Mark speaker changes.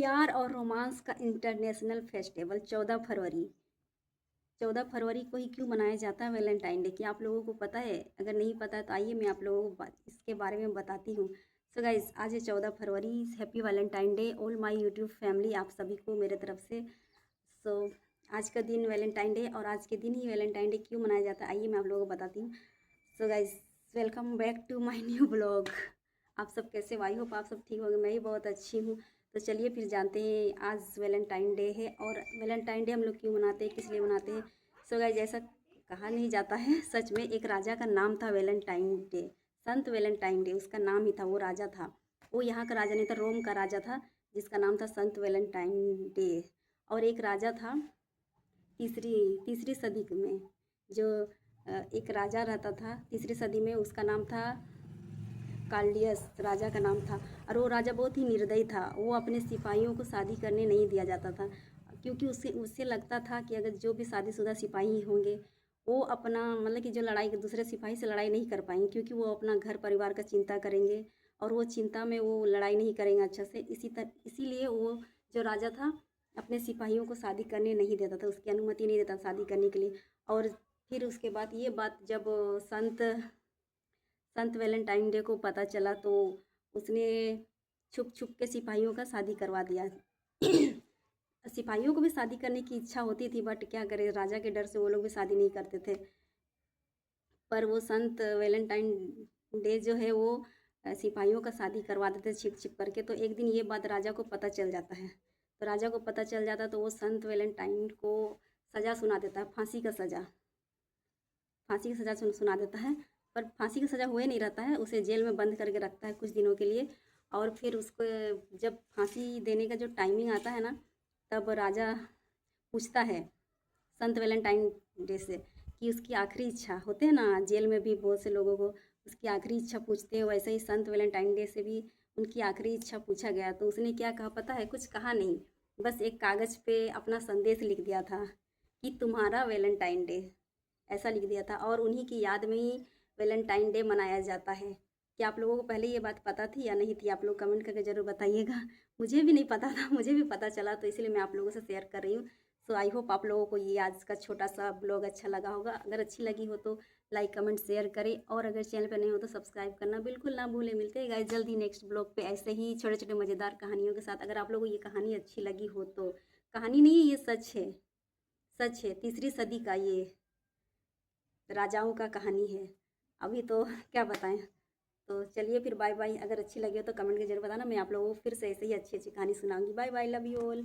Speaker 1: प्यार और रोमांस का इंटरनेशनल फेस्टिवल 14 फरवरी को ही क्यों मनाया जाता है वैलेंटाइन डे? क्या आप लोगों को पता है? अगर नहीं पता है तो आइए मैं आप लोगों को इसके बारे में बताती हूँ। सो गाइस, आज है 14 फरवरी। Happy Valentine day all my YouTube family, आप सभी को मेरे तरफ से। सो आज का दिन वैलेंटाइन डे, और आज के दिन ही वैलेंटाइन डे क्यों मनाया जाता है आइए मैं आप लोगों को बताती हूँ। So guys, welcome back to my new blog. आप सब कैसे हो? आई होप आप सब ठीक होंगे। मैं भी बहुत अच्छी हूँ। तो चलिए फिर जानते हैं, आज वैलेंटाइन डे है और वैलेंटाइन डे हम लोग क्यों मनाते हैं, किस लिए मनाते हैं। सो गाइस, ऐसा कहा नहीं जाता है, सच में एक राजा का नाम था वैलेंटाइन डे। संत वैलेंटाइन डे उसका नाम ही था, वो राजा था। वो यहाँ का राजा नहीं था, रोम का राजा था जिसका नाम था संत वैलेंटाइन डे। और एक राजा था तीसरी तीसरी सदी में, जो एक राजा रहता था तीसरी सदी में, उसका नाम था काल्डियस, राजा का नाम था। और वो राजा बहुत ही निर्दयी था। वो अपने सिपाहियों को शादी करने नहीं दिया जाता था, क्योंकि उससे उससे लगता था कि अगर जो भी शादीशुदा सिपाही होंगे वो अपना मतलब कि जो लड़ाई दूसरे सिपाही से लड़ाई नहीं कर पाएंगे, क्योंकि वो अपना घर परिवार का चिंता करेंगे और वो चिंता में वो लड़ाई नहीं करेंगे अच्छा से। इसीलिए वो जो राजा था अपने सिपाहियों को शादी करने नहीं देता था, उसकी अनुमति नहीं देता शादी करने के लिए। और फिर उसके बाद ये बात जब संत संत वैलेंटाइन डे को पता चला तो उसने छुप छुप के सिपाहियों का शादी करवा दिया। सिपाहियों को भी शादी करने की इच्छा होती थी, बट क्या करें, राजा के डर से वो लोग भी शादी नहीं करते थे। पर वो संत वैलेंटाइन डे जो है वो सिपाहियों का शादी करवा देते छिप छिप करके। तो एक दिन ये बात राजा को पता चल जाता है। तो राजा को पता चल जाता तो वो संत वैलेंटाइन को सज़ा सुना देता है, फांसी का सज़ा। फांसी की सज़ा सुना देता है। पर फांसी की सज़ा हुए नहीं रहता है, उसे जेल में बंद करके रखता है कुछ दिनों के लिए। और फिर उसको जब फांसी देने का जो टाइमिंग आता है ना, तब राजा पूछता है संत वैलेंटाइन डे से कि उसकी आखिरी इच्छा, होते हैं ना जेल में भी बहुत से लोगों को उसकी आखिरी इच्छा पूछते हैं, वैसे ही संत वैलेंटाइन डे से भी उनकी आखिरी इच्छा पूछा गया। तो उसने क्या कहा पता है? कुछ कहा नहीं, बस एक कागज़ पे अपना संदेश लिख दिया था कि तुम्हारा वैलेंटाइन डे, ऐसा लिख दिया था। और उन्हीं की याद में ही वैलेंटाइन डे मनाया जाता है। क्या आप लोगों को पहले ये बात पता थी या नहीं थी? आप लोग कमेंट करके ज़रूर बताइएगा। मुझे भी नहीं पता था, मुझे भी पता चला तो इसलिए मैं आप लोगों से शेयर कर रही हूँ। सो आई होप आप लोगों को ये आज का छोटा सा ब्लॉग अच्छा लगा होगा। अगर अच्छी लगी हो तो लाइक कमेंट शेयर करें, और अगर चैनल पर नहीं हो तो सब्सक्राइब करना बिल्कुल ना भूलें। मिलते हैं गाइस जल्दी नेक्स्ट ब्लॉग पे ऐसे ही छोटे छोटे मज़ेदार कहानियों के साथ। अगर आप लोगों को ये कहानी अच्छी लगी हो तो, कहानी नहीं ये सच है, सच है, तीसरी सदी का ये राजाओं का कहानी है। अभी तो क्या बताएं। तो चलिए फिर बाय बाय। अगर अच्छी लगी हो तो कमेंट के जरूर बताना, मैं आप लोगों को फिर से ऐसे ही अच्छी अच्छी कहानी सुनाऊंगी। Bye bye, love you all.